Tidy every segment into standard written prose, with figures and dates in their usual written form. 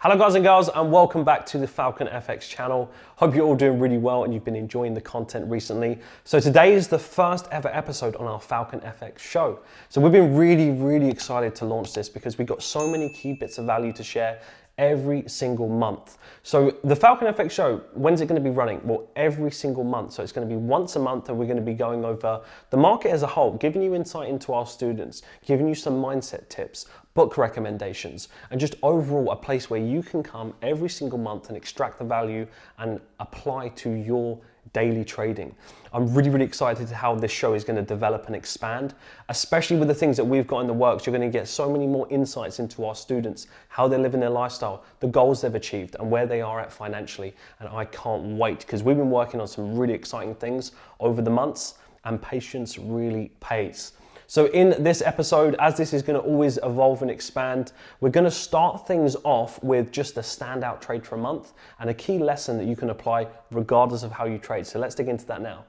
Hello guys and girls, and welcome back to the Falcon FX channel. Hope you're all doing really well and you've been enjoying the content recently. So today is the first ever episode on our Falcon FX show. So we've been really excited to launch this because we've got so many key bits of value to share every single month. So the Falcon FX show, when's it going to be running? Well, every single month. So it's going to be once a month, and we're going to be going over the market as a whole, giving you insight into our students, giving you some mindset tips, book recommendations, and just overall a place where you can come every single month and extract the value and apply to your daily trading. I'm really excited to how this show is going to develop and expand, especially with the things that we've got in the works. You're going to get so many more insights into our students, how they're living their lifestyle, the goals they've achieved, and where they are at financially. And I can't wait because we've been working on some really exciting things over the months, and patience really pays. So in this episode, as this is going to always evolve and expand, we're going to start things off with just a standout trade for a month and a key lesson that you can apply regardless of how you trade. So let's dig into that now.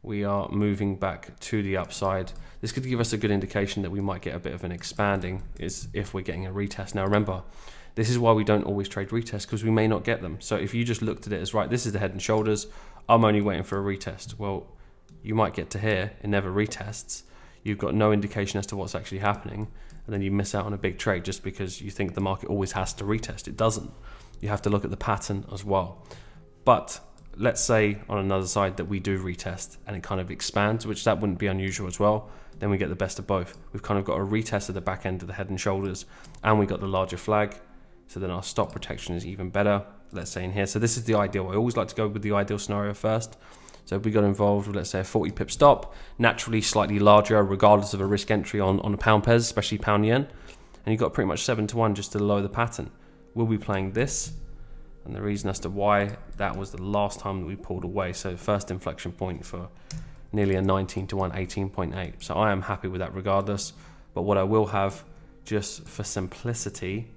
We are moving back to the upside. This could give us a good indication that we might get a bit of an expanding is if we're getting a retest. Now remember, this is why we don't always trade retests, because we may not get them. So if you just looked at it as, right, this is the head and shoulders, I'm only waiting for a retest. Well, you might get to here, it never retests. You've got no indication as to what's actually happening, and then you miss out on a big trade just because you think the market always has to retest. It doesn't. You have to look at the pattern as well. But let's say on another side that we do retest and it kind of expands, which that wouldn't be unusual as well. Then we get the best of both. We've kind of got a retest at the back end of the head and shoulders, and we got the larger flag. So then our stop protection is even better. Let's say in here. So this is the ideal. I always like to go with the ideal scenario first. So if we got involved with, let's say, a 40 pip stop, naturally slightly larger regardless of a risk entry on a pound pairs, especially pound yen. And you've got pretty much 7-1 just to lower the pattern. We'll be playing this. And the reason as to why, that was the last time that we pulled away. So first inflection point for nearly a 19-1, 18.8. So I am happy with that regardless. But what I will have, just for simplicity,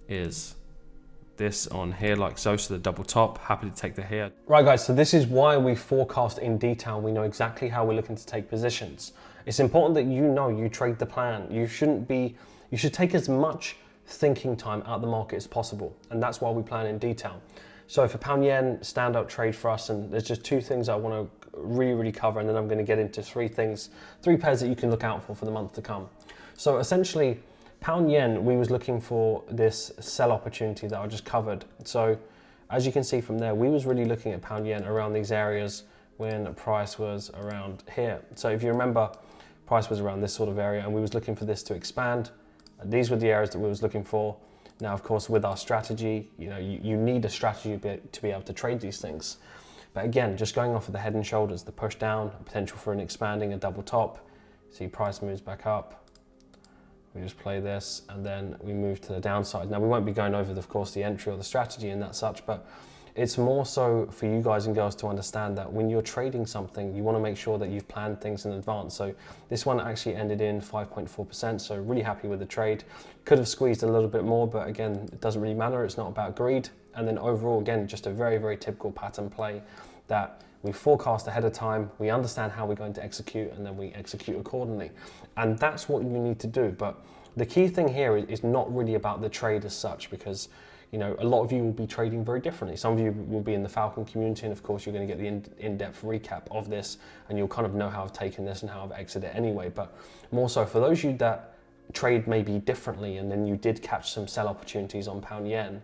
is this on here like so. So the double top, happy to take the here. Right guys, so this is why we forecast in detail. We know exactly how we're looking to take positions. It's important that you know you trade the plan. You should take as much thinking time out of the market as possible, and that's why we plan in detail. So for pound yen, standout trade for us, and there's just two things I want to really cover, and then I'm going to get into three pairs that you can look out for the month to come. So essentially, pound yen, we was looking for this sell opportunity that I just covered. So as you can see from there, we was really looking at pound yen around these areas when the price was around here. So if you remember, price was around this sort of area, and we was looking for this to expand. These were the areas that we was looking for. Now, of course, with our strategy, you need a strategy to be able to trade these things. But again, just going off of the head and shoulders, the push down, potential for an expanding, a double top. See price moves back up. We just play this, and then we move to the downside. Now, we won't be going over, of course, the entry or the strategy and that such, but it's more so for you guys and girls to understand that when you're trading something, you want to make sure that you've planned things in advance. So this one actually ended in 5.4%, so really happy with the trade. Could have squeezed a little bit more, but again, it doesn't really matter. It's not about greed. And then overall, again, just a very typical pattern play that we forecast ahead of time, we understand how we're going to execute, and then we execute accordingly. And that's what you need to do. But the key thing here is not really about the trade as such, because a lot of you will be trading very differently. Some of you will be in the Falcon community, and of course you're going to get the in-depth recap of this, and you'll kind of know how I've taken this and how I've exited it anyway. But more so for those of you that trade maybe differently, and then you did catch some sell opportunities on pound yen,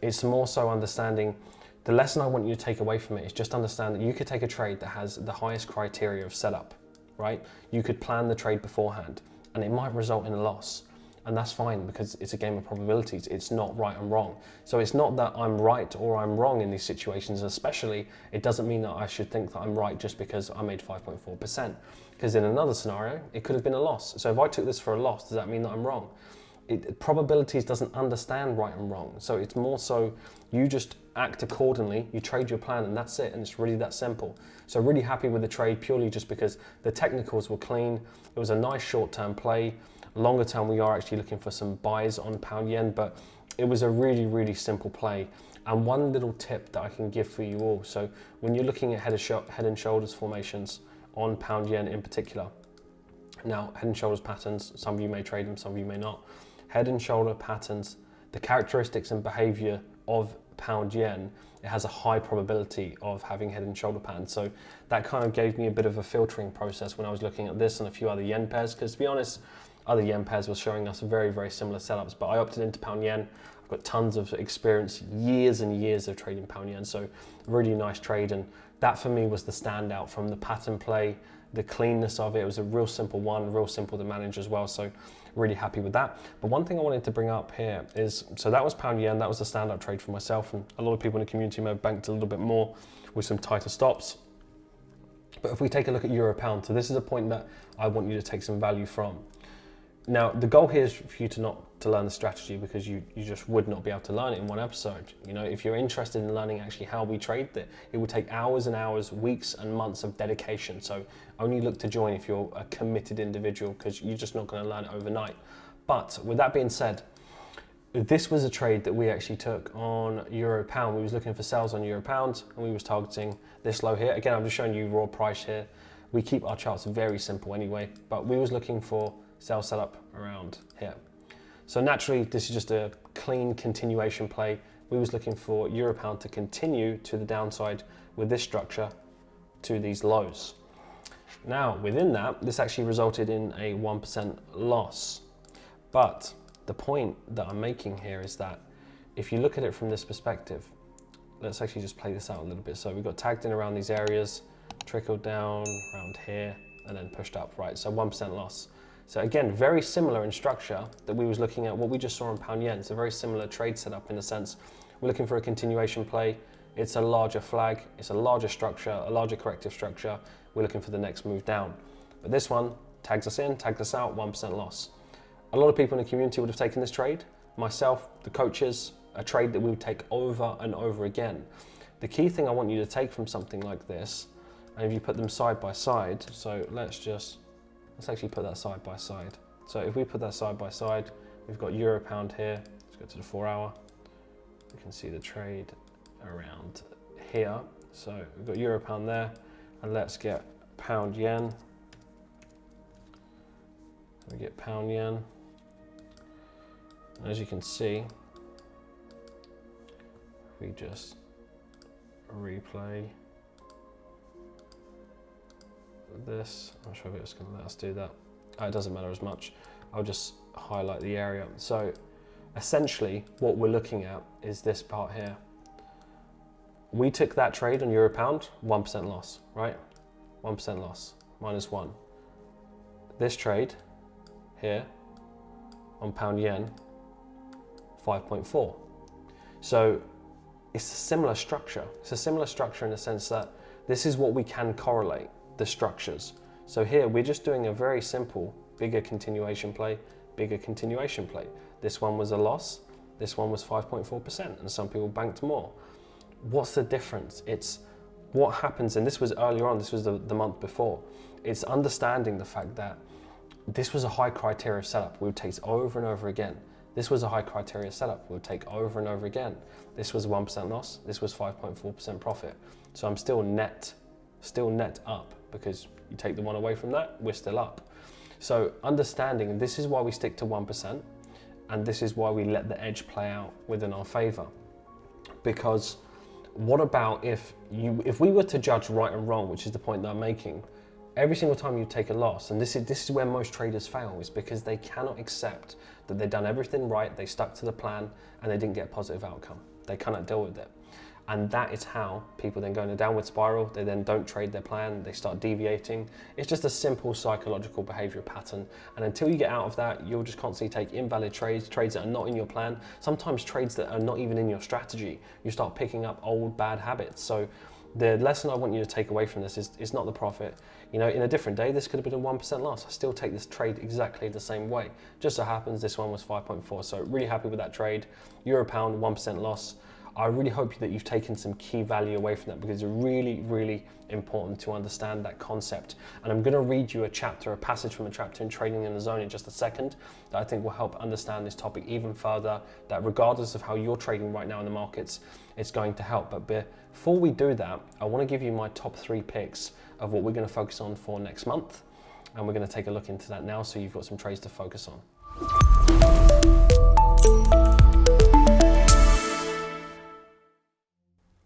it's more so understanding, the lesson I want you to take away from it is just understand that you could take a trade that has the highest criteria of setup, right? You could plan the trade beforehand, and it might result in a loss. And that's fine, because it's a game of probabilities. It's not right and wrong. So it's not that I'm right or I'm wrong in these situations, especially it doesn't mean that I should think that I'm right just because I made 5.4%. Because in another scenario, it could have been a loss. So if I took this for a loss, does that mean that I'm wrong? probabilities doesn't understand right and wrong. So it's more so you just act accordingly, you trade your plan, and that's it. And it's really that simple. So really happy with the trade purely just because the technicals were clean. It was a nice short-term play. Longer term, we are actually looking for some buys on pound yen, but it was a really, really simple play. And one little tip that I can give for you all. So when you're looking at head and shoulders formations on pound yen in particular, now head and shoulders patterns, some of you may trade them, some of you may not. Head and shoulder patterns, the characteristics and behavior of pound yen, it has a high probability of having head and shoulder patterns. So that kind of gave me a bit of a filtering process when I was looking at this and a few other yen pairs, because to be honest, other yen pairs were showing us very, very similar setups, but I opted into pound yen. I've got tons of experience, years and years of trading pound yen, so really nice trade. And that for me was the standout from the pattern play, the cleanness of it. It was a real simple one, real simple to manage as well. So really happy with that. But one thing I wanted to bring up here is, so that was pound yen, that was the standout trade for myself. And a lot of people in the community may have banked a little bit more with some tighter stops. But if we take a look at euro pound, so this is a point that I want you to take some value from. Now, the goal here is for you to learn the strategy, because you just would not be able to learn it in one episode. You know, if you're interested in learning actually how we trade it will take hours and hours, weeks and months of dedication. So only look to join if you're a committed individual, because you're just not going to learn it overnight. But with that being said, this was a trade that we actually took on euro pound. We was looking for sales on euro pound, and we was targeting this low here. Again, I'm just showing you raw price here. We keep our charts very simple anyway, but we was looking for sell setup around here. So naturally, this is just a clean continuation play. We was looking for euro pound to continue to the downside with this structure to these lows. Now, within that, this actually resulted in a 1% loss. But the point that I'm making here is that if you look at it from this perspective, let's actually just play this out a little bit. So we got tagged in around these areas, trickled down around here, and then pushed up, right? So 1% loss. So again, very similar in structure that we was looking at what we just saw in pound yen. It's a very similar trade setup in a sense. We're looking for a continuation play. It's a larger flag, it's a larger structure, a larger corrective structure. We're looking for the next move down. But this one tags us in, tags us out, 1% loss. A lot of people in the community would have taken this trade. Myself, the coaches, a trade that we would take over and over again. The key thing I want you to take from something like this, and if you put them side by side, so let's actually put that side by side. So if we put that side by side, we've got euro pound here. Let's go to the 4 hour. You can see the trade around here. So we've got euro pound there, and let's get pound yen. We get pound yen. And as you can see, we just replay this. I'm sure if it's going to let us do that. It doesn't matter as much. I'll just highlight the area. So essentially what we're looking at is this part here. We took that trade on euro pound, 1% loss, right? 1% loss, -1. This trade here on pound yen, 5.4. So it's a similar structure. It's a similar structure in the sense that this is what we can correlate, the structures. So here we're just doing a very simple, bigger continuation play, bigger continuation play. This one was a loss, this one was 5.4%, and some people banked more. What's the difference? It's what happens, and this was earlier on, this was the month before. It's understanding the fact that this was a high criteria setup we would take over and over again. This was a high criteria setup we would take over and over again. This was 1% loss, this was 5.4% profit. So I'm still net up, because you take the one away from that, we're still up. So understanding, this is why we stick to 1%, and this is why we let the edge play out within our favor. Because what about if we were to judge right and wrong, which is the point that I'm making, every single time you take a loss, and this is where most traders fail, is because they cannot accept that they've done everything right, they stuck to the plan, and they didn't get a positive outcome. They cannot deal with it. And that is how people then go in a downward spiral. They then don't trade their plan, they start deviating. It's just a simple psychological behavior pattern. And until you get out of that, you'll just constantly take invalid trades, trades that are not in your plan, sometimes trades that are not even in your strategy. You start picking up old bad habits. So the lesson I want you to take away from this is not the profit. You know, in a different day, this could have been a 1% loss. I still take this trade exactly the same way. Just so happens this one was 5.4. So really happy with that trade. Euro pound, 1% loss. I really hope that you've taken some key value away from that, because it's really, really important to understand that concept. And I'm going to read you a passage from a chapter in Trading in the Zone in just a second that I think will help understand this topic even further, that regardless of how you're trading right now in the markets, it's going to help. But before we do that, I want to give you my top 3 picks of what we're going to focus on for next month. And we're going to take a look into that now, so you've got some trades to focus on.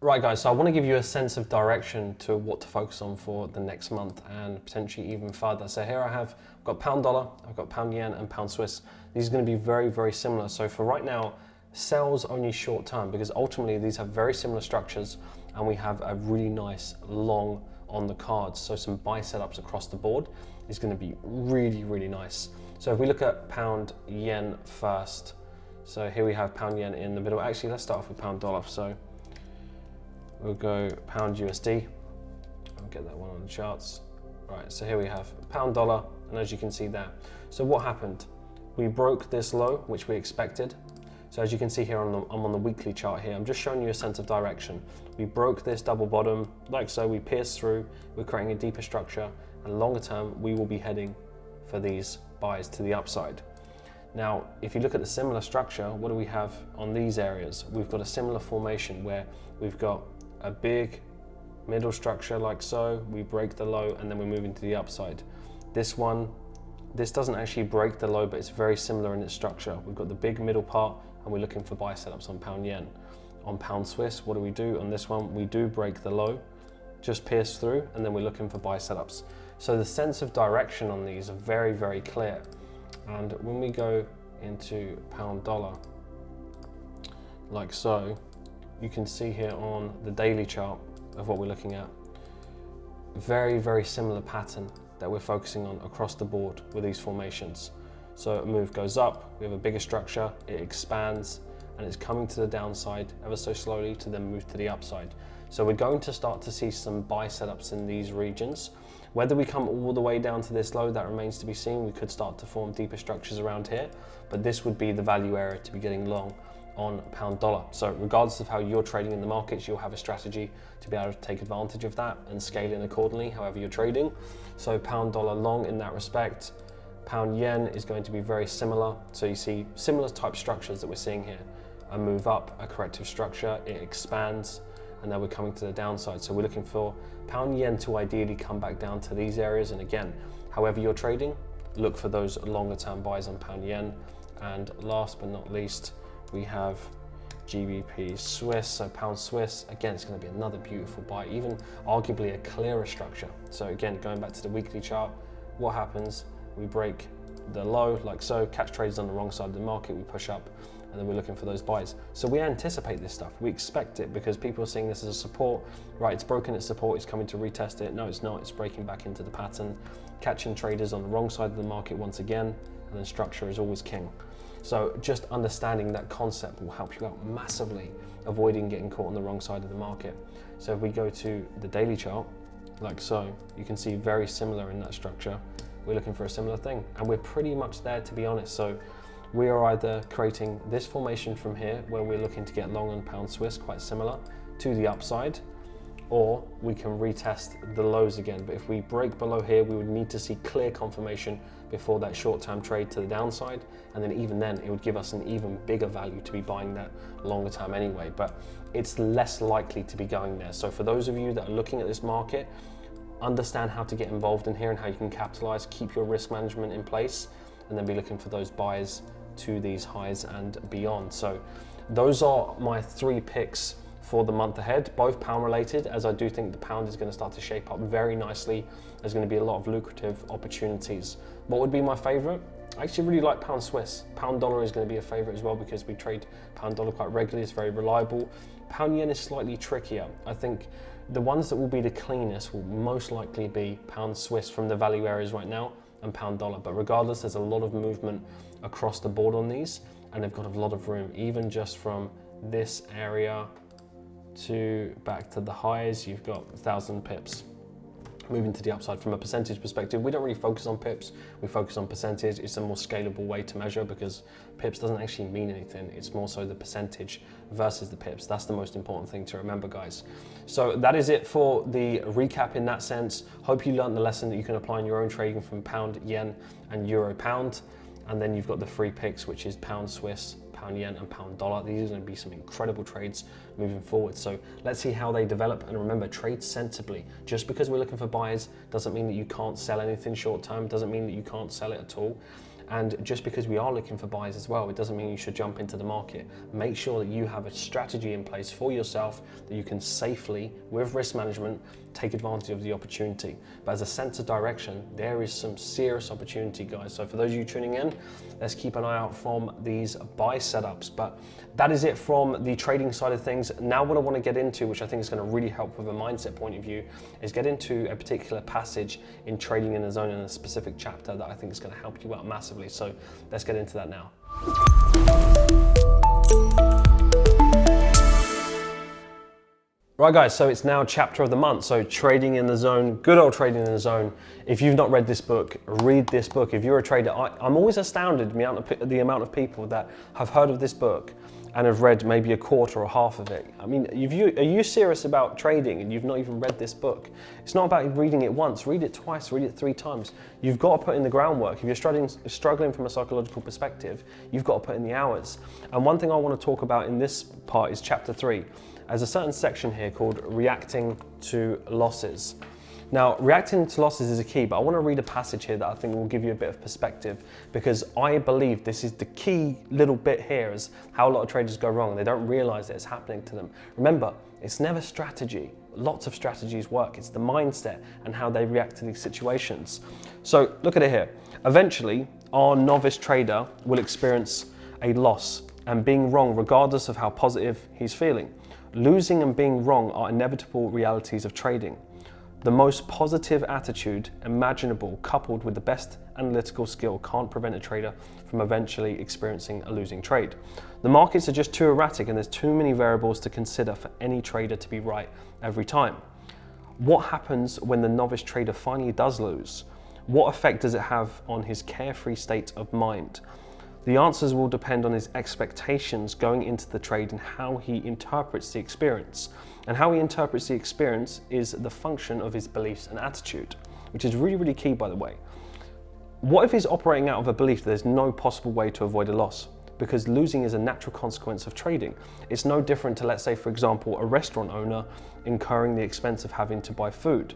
Right guys, so I want to give you a sense of direction to what to focus on for the next month and potentially even further. So here I've got pound dollar, I've got pound yen and pound Swiss. These are going to be very, very similar. So for right now, sells only short term, because ultimately these have very similar structures and we have a really nice long on the cards. So some buy setups across the board is going to be really, really nice. So if we look at pound yen first, so here we have pound yen in the middle. Actually, let's start off with pound dollar. So we'll go pound USD. I'll get that one on the charts. Right, so here we have pound dollar, and as you can see there. So what happened? We broke this low, which we expected. So as you can see here, I'm on the weekly chart here. I'm just showing you a sense of direction. We broke this double bottom, like so. We pierced through. We're creating a deeper structure, and longer term, we will be heading for these buys to the upside. Now, if you look at the similar structure, what do we have on these areas? We've got a similar formation where we've got a big middle structure like so. We break the low and then we're moving to the upside. This doesn't actually break the low, but it's very similar in its structure. We've got the big middle part and we're looking for buy setups on pound yen. On pound Swiss, what do we do? On this one, we do break the low, just pierce through, and then we're looking for buy setups. So the sense of direction on these are very, very clear. And when we go into pound dollar, like so, you can see here on the daily chart of what we're looking at, very, very similar pattern that we're focusing on across the board with these formations. So a move goes up, we have a bigger structure, it expands, and it's coming to the downside ever so slowly to then move to the upside. So we're going to start to see some buy setups in these regions. Whether we come all the way down to this low, that remains to be seen. We could start to form deeper structures around here, but this would be the value area to be getting long on pound dollar. So regardless of how you're trading in the markets, you'll have a strategy to be able to take advantage of that and scale in accordingly, however you're trading. So pound dollar long in that respect. Pound yen is going to be very similar. So you see similar type structures that we're seeing here. A move up, a corrective structure, it expands, and then we're coming to the downside. So we're looking for pound yen to ideally come back down to these areas. And again, however you're trading, look for those longer term buys on pound yen. And last but not least, we have GBP Swiss, so pound Swiss. Again, it's going to be another beautiful buy, even arguably a clearer structure. So again, going back to the weekly chart, what happens? We break the low like so, catch traders on the wrong side of the market, we push up, and then we're looking for those buys. So we anticipate this stuff, we expect it, because people are seeing this as a support. Right, it's broken its support, it's coming to retest it. No, it's not, it's breaking back into the pattern, catching traders on the wrong side of the market once again, and then structure is always king. So just understanding that concept will help you out massively, avoiding getting caught on the wrong side of the market. So if we go to the daily chart, like so, you can see very similar in that structure. We're looking for a similar thing, and we're pretty much there, to be honest. So we are either creating this formation from here, where we're looking to get long on pound Swiss, quite similar to the upside, or we can retest the lows again. But if we break below here, we would need to see clear confirmation before that short-term trade to the downside, and then even then it would give us an even bigger value to be buying that longer term anyway, but it's less likely to be going there. So for those of you that are looking at this market, understand how to get involved in here and how you can capitalize, keep your risk management in place, and then be looking for those buys to these highs and beyond. So those are my 3 picks for the month ahead, both pound related, as I do think the pound is going to start to shape up very nicely. There's going to be a lot of lucrative opportunities. What would be my favorite? I actually really like pound Swiss. Pound dollar is going to be a favorite as well, because we trade pound dollar quite regularly. It's very reliable. Pound yen is slightly trickier. I think the ones that will be the cleanest will most likely be pound Swiss from the value areas right now, and pound dollar. But regardless, there's a lot of movement across the board on these, and they've got a lot of room, even just from this area to back to the highs, you've got 1,000 pips. Moving to the upside from a percentage perspective, we don't really focus on pips, we focus on percentage. It's a more scalable way to measure because pips doesn't actually mean anything. It's more so the percentage versus the pips. That's the most important thing to remember, guys. So that is it for the recap in that sense. Hope you learned the lesson that you can apply in your own trading from pound, yen, and euro pound. And then you've got the free picks, which is pound Swiss, pound yen, and pound dollar. These are going to be some incredible trades moving forward. So let's see how they develop. And remember, trade sensibly. Just because we're looking for buyers doesn't mean that you can't sell anything short term, doesn't mean that you can't sell it at all. And just because we are looking for buyers as well, it doesn't mean you should jump into the market. Make sure that you have a strategy in place for yourself that you can safely, with risk management, take advantage of the opportunity. But as a sense of direction, there is some serious opportunity, guys. So for those of you tuning in, let's keep an eye out from these buy setups. But that is it from the trading side of things. Now what I want to get into, which I think is going to really help with a mindset point of view, is get into a particular passage in Trading in the Zone in a specific chapter that I think is going to help you out massively. So let's get into that now. Right guys, so it's now chapter of the month. So Trading in the Zone, good old Trading in the Zone. If you've not read this book, read this book. If you're a trader, I'm always astounded the amount of people that have heard of this book and have read maybe a quarter or half of it. I mean, are you serious about trading and you've not even read this book? It's not about reading it once, read it twice, read it 3 times. You've got to put in the groundwork. If you're struggling from a psychological perspective, you've got to put in the hours. And one thing I want to talk about in this part is chapter 3. There's a certain section here called reacting to losses. Now, reacting to losses is a key, but I want to read a passage here that I think will give you a bit of perspective, because I believe this is the key little bit here is how a lot of traders go wrong. They don't realize that it's happening to them. Remember, it's never strategy. Lots of strategies work. It's the mindset and how they react to these situations. So look at it here. Eventually, our novice trader will experience a loss and being wrong regardless of how positive he's feeling. Losing and being wrong are inevitable realities of trading. The most positive attitude imaginable, coupled with the best analytical skill, can't prevent a trader from eventually experiencing a losing trade. The markets are just too erratic and there's too many variables to consider for any trader to be right every time. What happens when the novice trader finally does lose? What effect does it have on his carefree state of mind? The answers will depend on his expectations going into the trade and how he interprets the experience. And how he interprets the experience is the function of his beliefs and attitude, which is really, really key, by the way. What if he's operating out of a belief that there's no possible way to avoid a loss? Because losing is a natural consequence of trading. It's no different to, let's say, for example, a restaurant owner incurring the expense of having to buy food.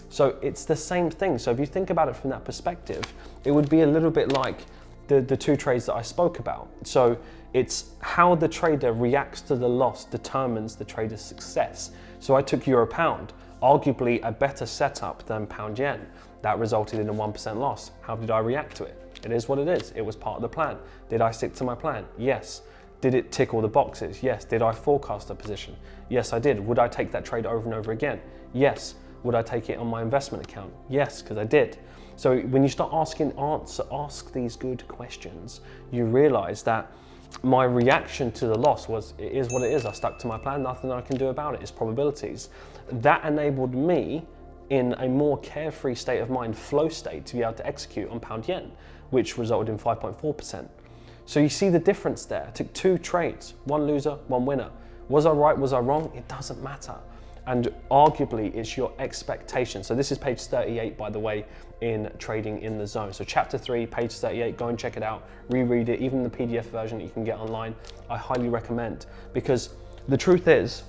So it's the same thing. So if you think about it from that perspective, it would be a little bit like the 2 trades that I spoke about. So it's how the trader reacts to the loss determines the trader's success. So I took euro pound, arguably a better setup than pound yen. That resulted in a 1% loss. How did I react to it? It is what it is. It was part of the plan. Did I stick to my plan? Yes. Did it tick all the boxes? Yes. Did I forecast a position? Yes, I did. Would I take that trade over and over again? Yes. Would I take it on my investment account? Yes, because I did. So when you start ask these good questions, you realize that my reaction to the loss was, it is what it is. I stuck to my plan, nothing I can do about it. It's probabilities. That enabled me in a more carefree state of mind, flow state, to be able to execute on pound yen, which resulted in 5.4%. So you see the difference there. I took 2 trades, 1 loser, 1 winner. Was I right? Was I wrong? It doesn't matter. And arguably it's your expectation. So this is page 38, by the way, in Trading in the Zone. So chapter 3, page 38, go and check it out, reread it, even the PDF version that you can get online, I highly recommend. Because the truth is,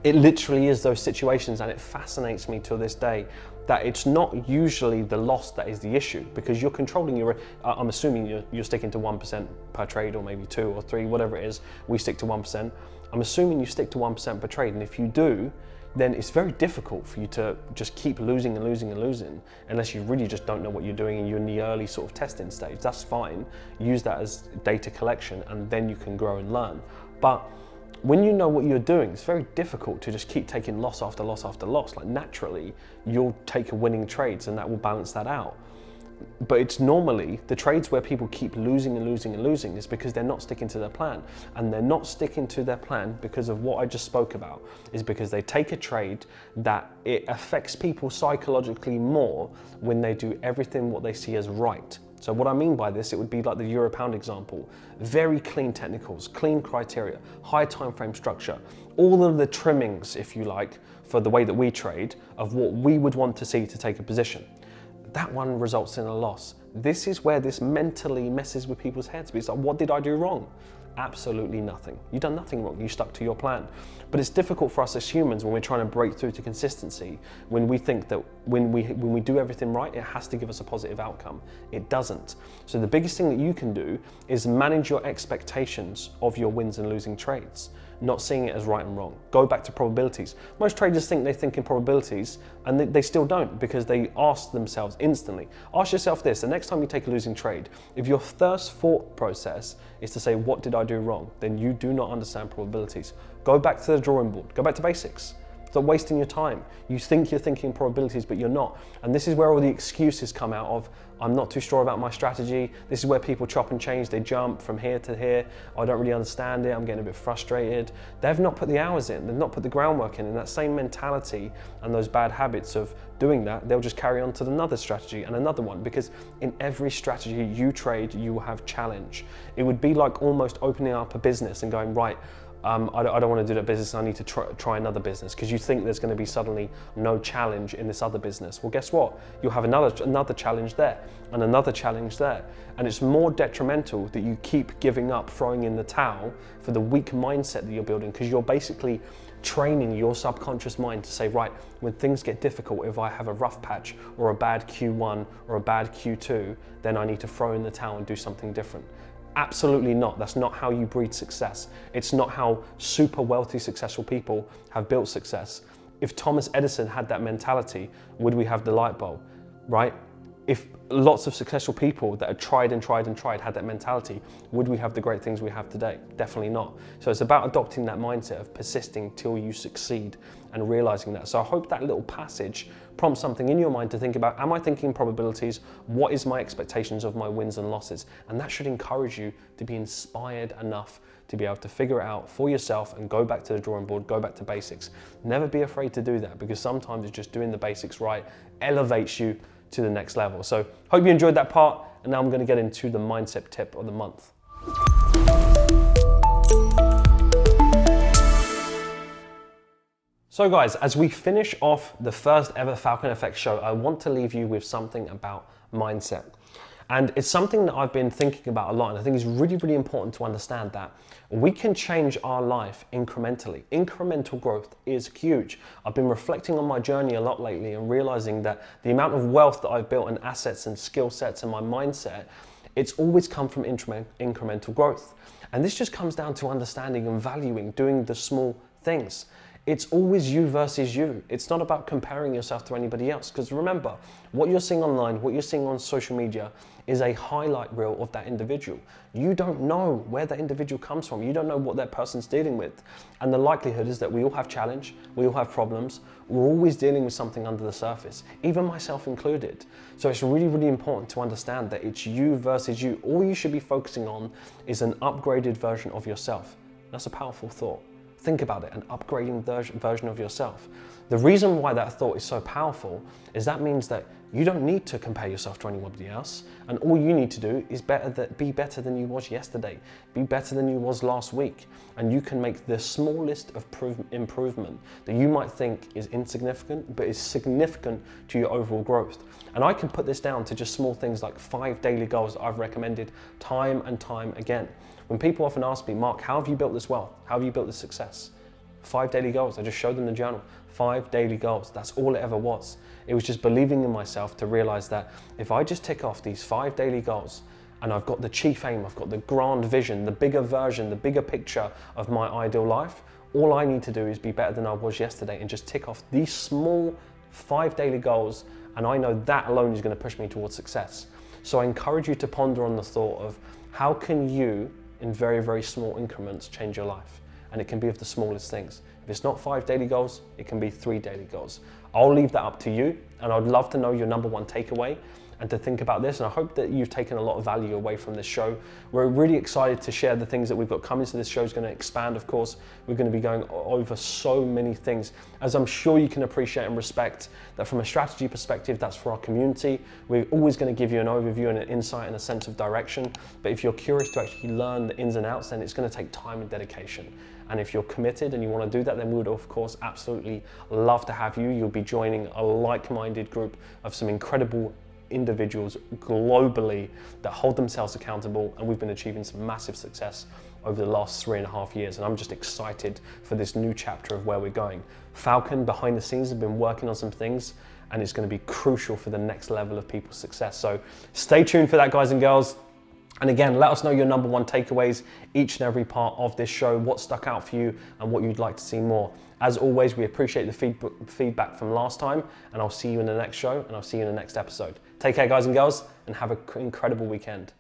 it literally is those situations, and it fascinates me to this day that it's not usually the loss that is the issue, because you're controlling your, I'm assuming you're sticking to 1% per trade, or maybe 2 or 3, whatever it is, we stick to 1%. I'm assuming you stick to 1% per trade, and if you do, then it's very difficult for you to just keep losing and losing and losing, unless you really just don't know what you're doing and you're in the early sort of testing stage. That's fine. Use that as data collection, and then you can grow and learn. But when you know what you're doing, it's very difficult to just keep taking loss after loss after loss. Like naturally, you'll take winning trades and that will balance that out. But it's normally the trades where people keep losing and losing and losing is because they're not sticking to their plan. And they're not sticking to their plan because of what I just spoke about, is because they take a trade that it affects people psychologically more when they do everything what they see as right. So what I mean by this, it would be like the euro pound example. Very clean technicals, clean criteria, high time frame structure, all of the trimmings, if you like, for the way that we trade of what we would want to see to take a position. That one results in a loss. This is where this mentally messes with people's heads. It's like, what did I do wrong? Absolutely nothing. You've done nothing wrong. You stuck to your plan. But it's difficult for us as humans when we're trying to break through to consistency, when we think that when we do everything right, it has to give us a positive outcome. It doesn't. So the biggest thing that you can do is manage your expectations of your wins and losing trades, not seeing it as right and wrong. Go back to probabilities. Most traders think they think in probabilities, and they still don't, because they ask themselves instantly. Ask yourself this: the next time you take a losing trade, if your first thought process is to say, what did I do wrong? Then you do not understand probabilities. Go back to the drawing board, go back to basics. Stop wasting your time. You think you're thinking probabilities, but you're not. And this is where all the excuses come out of, I'm not too sure about my strategy. This is where people chop and change. They jump from here to here. I don't really understand it. I'm getting a bit frustrated. They've not put the hours in. They've not put the groundwork in. And that same mentality and those bad habits of doing that, they'll just carry on to another strategy and another one, because in every strategy you trade, you will have challenge. It would be like almost opening up a business and going, right, I don't want to do that business, I need to try another business, because you think there's going to be suddenly no challenge in this other business. Well, guess what? You'll have another challenge there and another challenge there. And it's more detrimental that you keep giving up, throwing in the towel for the weak mindset that you're building, because you're basically training your subconscious mind to say, right, when things get difficult, if I have a rough patch or a bad Q1 or a bad Q2, then I need to throw in the towel and do something different. Absolutely not. That's not how you breed success. It's not how super wealthy, successful people have built success. If Thomas Edison had that mentality, would we have the light bulb, right? If lots of successful people that had tried and tried and tried had that mentality, would we have the great things we have today? Definitely not. So it's about adopting that mindset of persisting till you succeed and realizing that. So I hope that little passage prompts something in your mind to think about, am I thinking probabilities? What is my expectations of my wins and losses? And that should encourage you to be inspired enough to be able to figure it out for yourself and go back to the drawing board, go back to basics. Never be afraid to do that, because sometimes it's just doing the basics right elevates you to the next level. So hope you enjoyed that part, and now I'm going to get into the mindset tip of the month. So guys, as we finish off the first ever Falcon FX show, I want to leave you with something about mindset. And it's something that I've been thinking about a lot, and I think it's really, really important to understand that we can change our life incrementally. Incremental growth is huge. I've been reflecting on my journey a lot lately and realizing that the amount of wealth that I've built and assets and skill sets and my mindset, it's always come from incremental growth. And this just comes down to understanding and valuing doing the small things. It's always you versus you. It's not about comparing yourself to anybody else, because remember, what you're seeing online, what you're seeing on social media is a highlight reel of that individual. You don't know where that individual comes from. You don't know what that person's dealing with. And the likelihood is that we all have challenge, we all have problems. We're always dealing with something under the surface, even myself included. So it's really, really important to understand that it's you versus you. All you should be focusing on is an upgraded version of yourself. That's a powerful thought. Think about it, an upgrading version of yourself. The reason why that thought is so powerful is that means that you don't need to compare yourself to anybody else, and all you need to do is be better than you was yesterday, be better than you was last week, and you can make the smallest of improvement that you might think is insignificant, but is significant to your overall growth. And I can put this down to just small things like 5 daily goals that I've recommended time and time again. When people often ask me, Mark, how have you built this wealth? How have you built this success? 5 daily goals. I just showed them the journal. 5 daily goals. That's all it ever was. It was just believing in myself to realize that if I just tick off these 5 daily goals, and I've got the chief aim, I've got the grand vision, the bigger version, the bigger picture of my ideal life, all I need to do is be better than I was yesterday and just tick off these small 5 daily goals, and I know that alone is going to push me towards success. So I encourage you to ponder on the thought of how can you, in very, very small increments, change your life. And it can be of the smallest things. If it's not 5 daily goals, it can be 3 daily goals. I'll leave that up to you, and I'd love to know your number one takeaway. and to think about this. And I hope that you've taken a lot of value away from this show. We're really excited to share the things that we've got coming. So this show is going to expand, of course. We're going to be going over so many things, as I'm sure you can appreciate and respect that from a strategy perspective, that's for our community. We're always going to give you an overview and an insight and a sense of direction. But if you're curious to actually learn the ins and outs, then it's going to take time and dedication. And if you're committed and you want to do that, then we would, of course, absolutely love to have you. You'll be joining a like-minded group of some incredible individuals globally that hold themselves accountable, and we've been achieving some massive success over the last 3.5 years, and I'm just excited for this new chapter of where we're going. Falcon, behind the scenes, have been working on some things, and it's going to be crucial for the next level of people's success. So stay tuned for that, guys and girls. And again, let us know your number one takeaways each and every part of this show, what stuck out for you and what you'd like to see more. As always, we appreciate the feedback from last time, and I'll see you in the next show, and I'll see you in the next episode. Take care, guys and girls, and have an incredible weekend.